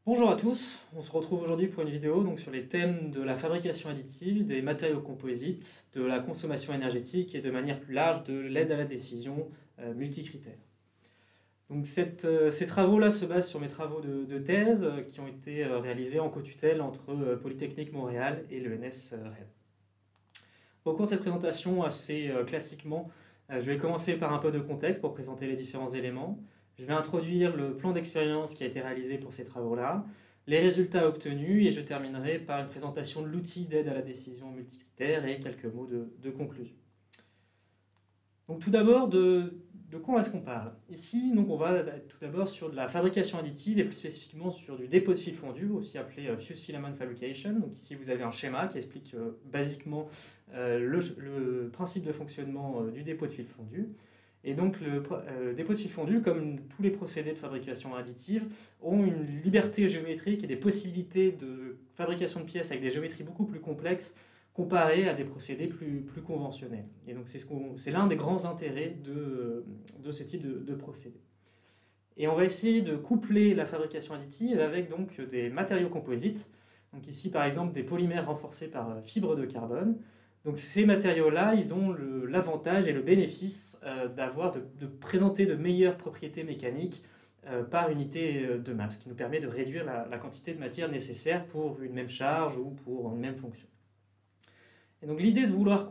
Bonjour à tous, on se retrouve aujourd'hui pour une vidéo donc, sur les thèmes de la fabrication additive, des matériaux composites, de la consommation énergétique et de manière plus large de l'aide à la décision multicritères. Donc ces travaux-là se basent sur mes travaux de thèse qui ont été réalisés en co-tutelle entre Polytechnique Montréal et l'ENS Rennes. Au cours de cette présentation, assez classiquement, je vais commencer par un peu de contexte pour présenter les différents éléments. Je vais introduire le plan d'expérience qui a été réalisé pour ces travaux-là, les résultats obtenus, et je terminerai par une présentation de l'outil d'aide à la décision multicritère et quelques mots de conclusion. Donc tout d'abord, de quoi est-ce qu'on parle? Ici, donc, on va tout d'abord sur de la fabrication additive et plus spécifiquement sur du dépôt de fil fondu, aussi appelé Fused Filament Fabrication. Donc ici, vous avez un schéma qui explique basiquement le principe de fonctionnement du dépôt de fil fondu. Et donc le dépôt de fil fondu, comme tous les procédés de fabrication additive, ont une liberté géométrique et des possibilités de fabrication de pièces avec des géométries beaucoup plus complexes comparé à des procédés plus conventionnels. Et donc c'est l'un des grands intérêts de ce type de procédé. Et on va essayer de coupler la fabrication additive avec donc des matériaux composites. Donc ici par exemple des polymères renforcés par fibre de carbone. Donc ces matériaux-là, ils ont l'avantage et le bénéfice de présenter de meilleures propriétés mécaniques par unité de masse, ce qui nous permet de réduire la quantité de matière nécessaire pour une même charge ou pour une même fonction. Et donc l'idée de vouloir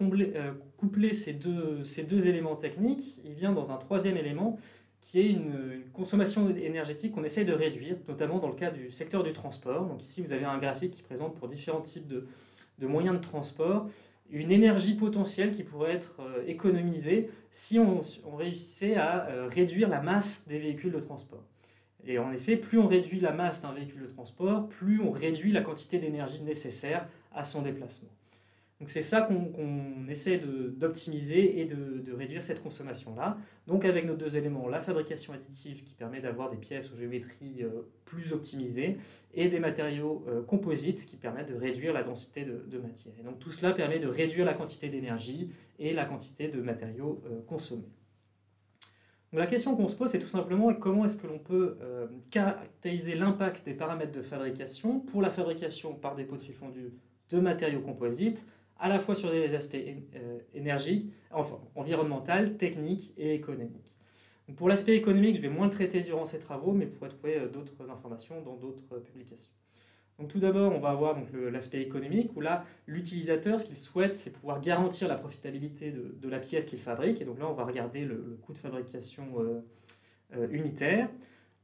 coupler ces deux éléments techniques, il vient dans un troisième élément qui est une consommation énergétique qu'on essaye de réduire, notamment dans le cas du secteur du transport. Donc ici vous avez un graphique qui présente pour différents types de moyens de transport une énergie potentielle qui pourrait être économisée si on réussissait à réduire la masse des véhicules de transport. Et en effet, plus on réduit la masse d'un véhicule de transport, plus on réduit la quantité d'énergie nécessaire à son déplacement. Donc c'est ça qu'on essaie d'optimiser et de réduire cette consommation-là. Donc avec nos deux éléments, la fabrication additive qui permet d'avoir des pièces aux géométries plus optimisées et des matériaux composites qui permettent de réduire la densité de matière. Et donc tout cela permet de réduire la quantité d'énergie et la quantité de matériaux consommés. Donc la question qu'on se pose, c'est tout simplement comment est-ce que l'on peut caractériser l'impact des paramètres de fabrication pour la fabrication par dépôt de fil fondu de matériaux composites, à la fois sur les aspects environnemental, technique et économique. Donc pour l'aspect économique, je vais moins le traiter durant ces travaux, mais vous pourrez trouver d'autres informations dans d'autres publications. Donc tout d'abord, on va avoir l'aspect économique, où là, l'utilisateur, ce qu'il souhaite, c'est pouvoir garantir la profitabilité de la pièce qu'il fabrique. Et donc là, on va regarder le coût de fabrication unitaire.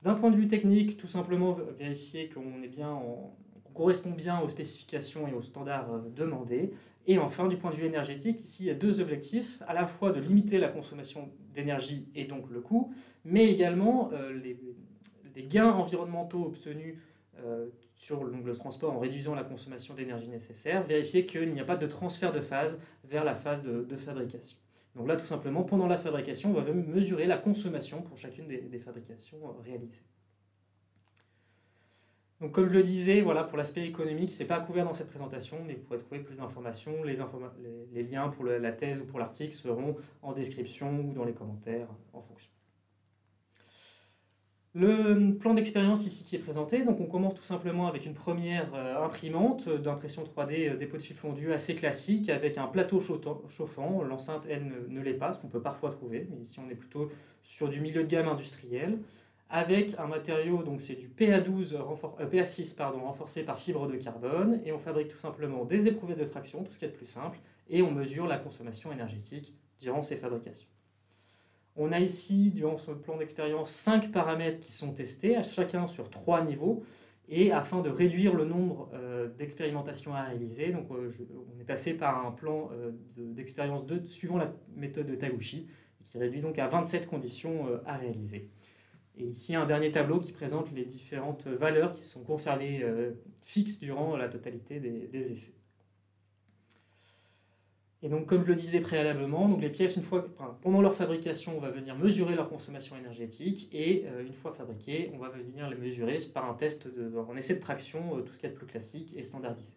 D'un point de vue technique, tout simplement vérifier qu'on correspond bien aux spécifications et aux standards demandés. Et enfin, du point de vue énergétique, ici, il y a deux objectifs, à la fois de limiter la consommation d'énergie et donc le coût, mais également les gains environnementaux obtenus sur le transport en réduisant la consommation d'énergie nécessaire, vérifier qu'il n'y a pas de transfert de phase vers la phase de fabrication. Donc là, tout simplement, pendant la fabrication, on va mesurer la consommation pour chacune des fabrications réalisées. Donc comme je le disais, voilà, pour l'aspect économique, ce n'est pas couvert dans cette présentation, mais vous pourrez trouver plus d'informations. Les liens pour la thèse ou pour l'article seront en description ou dans les commentaires en fonction. Le plan d'expérience ici qui est présenté, donc on commence tout simplement avec une première imprimante d'impression 3D dépôt de fil fondu assez classique avec un plateau chauffant. L'enceinte, elle, ne l'est pas, ce qu'on peut parfois trouver, mais ici on est plutôt sur du milieu de gamme industriel, avec un matériau, donc c'est du PA6 renforcé par fibre de carbone, et on fabrique tout simplement des éprouvettes de traction, tout ce qui est de plus simple, et on mesure la consommation énergétique durant ces fabrications. On a ici, durant ce plan d'expérience, 5 paramètres qui sont testés, à chacun sur 3 niveaux, et afin de réduire le nombre d'expérimentations à réaliser, donc on est passé par un plan d'expérience suivant la méthode de Taguchi, qui réduit donc à 27 conditions à réaliser. Et ici, un dernier tableau qui présente les différentes valeurs qui sont conservées fixes durant la totalité des essais. Et donc, comme je le disais préalablement, donc les pièces, pendant leur fabrication, on va venir mesurer leur consommation énergétique et une fois fabriquées, on va venir les mesurer par un test en essai de traction, tout ce qu'il y a de plus classique et standardisé.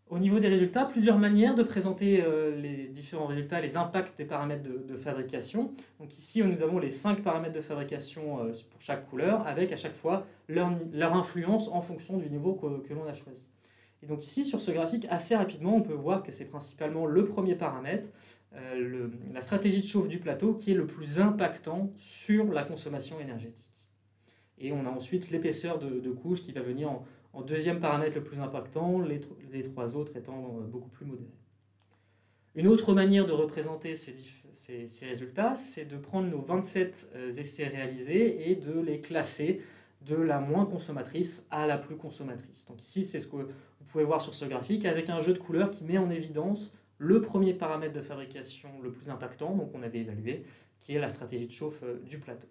Au niveau des résultats, plusieurs manières de présenter les différents résultats, les impacts des paramètres de fabrication. Donc ici, nous avons les 5 paramètres de fabrication pour chaque couleur, avec à chaque fois leur influence en fonction du niveau que l'on a choisi. Et donc ici, sur ce graphique, assez rapidement, on peut voir que c'est principalement le premier paramètre, la stratégie de chauffe du plateau, qui est le plus impactant sur la consommation énergétique. Et on a ensuite l'épaisseur de couche qui va venir en deuxième paramètre le plus impactant, les 3 autres étant beaucoup plus modérés. Une autre manière de représenter ces résultats, c'est de prendre nos 27 essais réalisés et de les classer de la moins consommatrice à la plus consommatrice. Donc ici, c'est ce que vous pouvez voir sur ce graphique, avec un jeu de couleurs qui met en évidence le premier paramètre de fabrication le plus impactant, donc on avait évalué, qui est la stratégie de chauffe du plateau.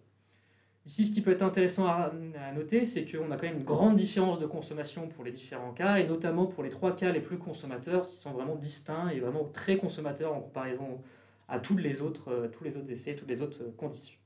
Ici, ce qui peut être intéressant à noter, c'est qu'on a quand même une grande différence de consommation pour les différents cas, et notamment pour les 3 cas les plus consommateurs, qui sont vraiment distincts et vraiment très consommateurs en comparaison à tous les autres essais, toutes les autres conditions.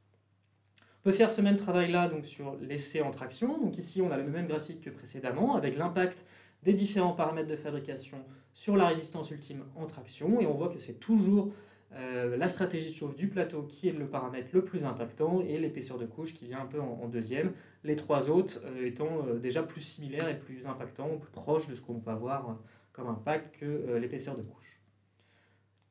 On peut faire ce même travail-là donc, sur l'essai en traction. Donc ici, on a le même graphique que précédemment, avec l'impact des différents paramètres de fabrication sur la résistance ultime en traction, et on voit que c'est toujours la stratégie de chauffe du plateau qui est le paramètre le plus impactant et l'épaisseur de couche qui vient un peu en deuxième, les 3 autres étant déjà plus similaires et plus impactants, plus proches de ce qu'on peut avoir comme impact que l'épaisseur de couche.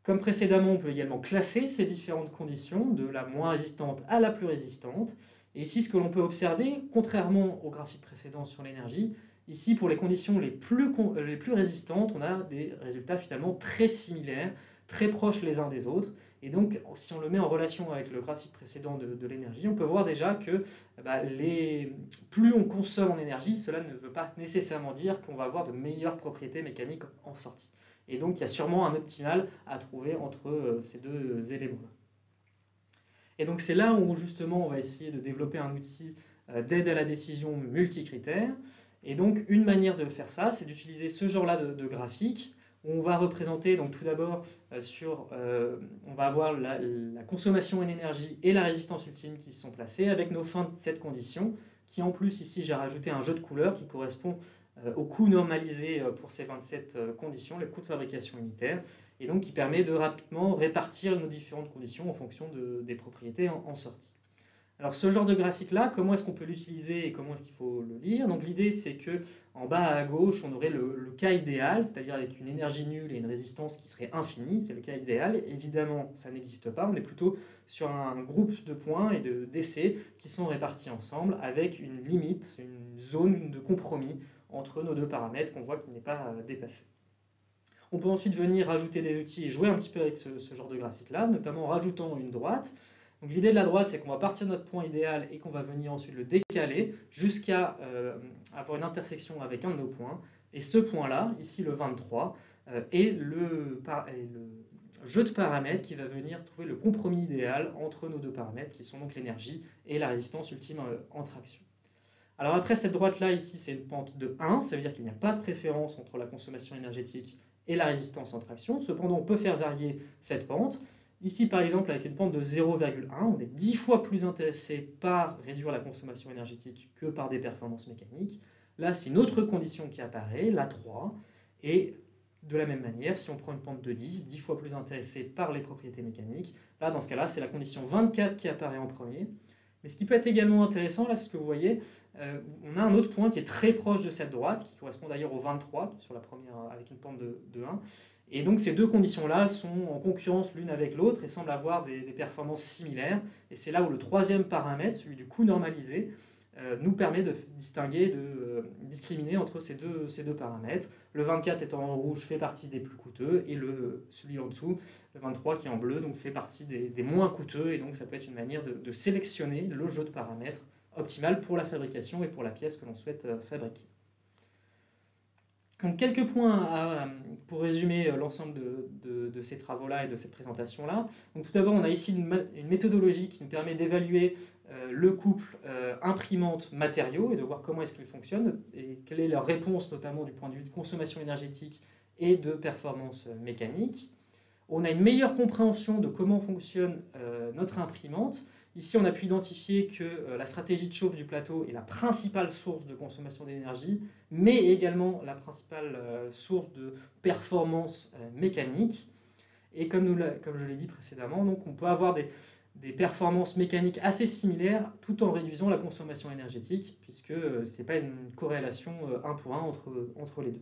Comme précédemment, on peut également classer ces différentes conditions de la moins résistante à la plus résistante. Et ici, ce que l'on peut observer, contrairement au graphique précédent sur l'énergie, ici, pour les conditions les plus résistantes, on a des résultats finalement très similaires, très proches les uns des autres. Et donc, si on le met en relation avec le graphique précédent de l'énergie, on peut voir déjà que plus on consomme en énergie, cela ne veut pas nécessairement dire qu'on va avoir de meilleures propriétés mécaniques en sortie. Et donc, il y a sûrement un optimal à trouver entre ces deux éléments-là. Et donc, c'est là où, justement, on va essayer de développer un outil d'aide à la décision multicritère. Et donc, une manière de faire ça, c'est d'utiliser ce genre-là de graphique, où on va représenter, donc tout d'abord, on va avoir la consommation en énergie et la résistance ultime qui sont placées, avec nos fins de cette condition, qui en plus, ici, j'ai rajouté un jeu de couleurs qui correspond au coût normalisé pour ces 27 conditions, le coût de fabrication unitaire, et donc qui permet de rapidement répartir nos différentes conditions en fonction des propriétés en sortie. Alors ce genre de graphique-là, comment est-ce qu'on peut l'utiliser et comment est-ce qu'il faut le lire? Donc l'idée c'est que en bas à gauche, on aurait le cas idéal, c'est-à-dire avec une énergie nulle et une résistance qui serait infinie, c'est le cas idéal. Évidemment, ça n'existe pas, on est plutôt sur un groupe de points et d'essais qui sont répartis ensemble avec une limite, une zone de compromis entre nos 2 paramètres qu'on voit qui n'est pas dépassé. On peut ensuite venir rajouter des outils et jouer un petit peu avec ce genre de graphique-là, notamment en rajoutant une droite. Donc l'idée de la droite, c'est qu'on va partir de notre point idéal et qu'on va venir ensuite le décaler jusqu'à avoir une intersection avec un de nos points. Et ce point-là, ici le 23, est le jeu de paramètres qui va venir trouver le compromis idéal entre nos 2 paramètres, qui sont donc l'énergie et la résistance ultime en traction. Alors après, cette droite-là, ici, c'est une pente de 1, ça veut dire qu'il n'y a pas de préférence entre la consommation énergétique et la résistance en traction. Cependant, on peut faire varier cette pente. Ici, par exemple, avec une pente de 0,1, on est 10 fois plus intéressé par réduire la consommation énergétique que par des performances mécaniques. Là, c'est une autre condition qui apparaît, la 3. Et de la même manière, si on prend une pente de 10 fois plus intéressé par les propriétés mécaniques, là, dans ce cas-là, c'est la condition 24 qui apparaît en premier. Mais ce qui peut être également intéressant, là, c'est ce que vous voyez, on a un autre point qui est très proche de cette droite, qui correspond d'ailleurs au 23, sur la première, avec une pente de 1. Et donc ces 2 conditions-là sont en concurrence l'une avec l'autre et semblent avoir des performances similaires. Et c'est là où le 3e paramètre, celui du coût normalisé, nous permet de distinguer, de discriminer entre ces deux paramètres. Le 24 étant en rouge fait partie des plus coûteux et celui en dessous, le 23 qui est en bleu, donc fait partie des moins coûteux. Et donc ça peut être une manière de sélectionner le jeu de paramètres optimal pour la fabrication et pour la pièce que l'on souhaite fabriquer. Donc quelques points pour résumer l'ensemble de ces travaux-là et de cette présentation-là. Donc tout d'abord, on a ici une méthodologie qui nous permet d'évaluer le couple imprimante-matériaux et de voir comment est-ce qu'il fonctionne et quelle est leur réponse, notamment du point de vue de consommation énergétique et de performance mécanique. On a une meilleure compréhension de comment fonctionne notre imprimante. Ici, on a pu identifier que la stratégie de chauffe du plateau est la principale source de consommation d'énergie, mais également la principale source de performance mécanique. Et comme je l'ai dit précédemment, donc on peut avoir des performances mécaniques assez similaires tout en réduisant la consommation énergétique, puisque ce n'est pas une corrélation 1 pour 1 entre les deux.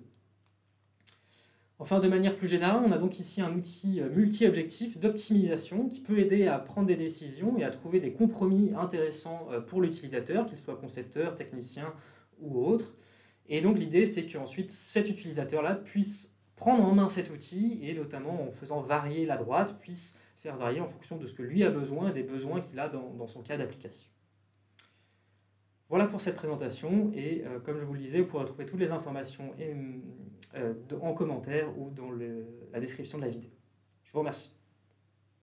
Enfin, de manière plus générale, on a donc ici un outil multi-objectif d'optimisation qui peut aider à prendre des décisions et à trouver des compromis intéressants pour l'utilisateur, qu'il soit concepteur, technicien ou autre. Et donc l'idée, c'est qu'ensuite cet utilisateur-là puisse prendre en main cet outil et notamment en faisant varier la droite, puisse faire varier en fonction de ce que lui a besoin et des besoins qu'il a dans son cas d'application. Voilà pour cette présentation et comme je vous le disais, vous pourrez trouver toutes les informations en commentaire ou dans la description de la vidéo. Je vous remercie.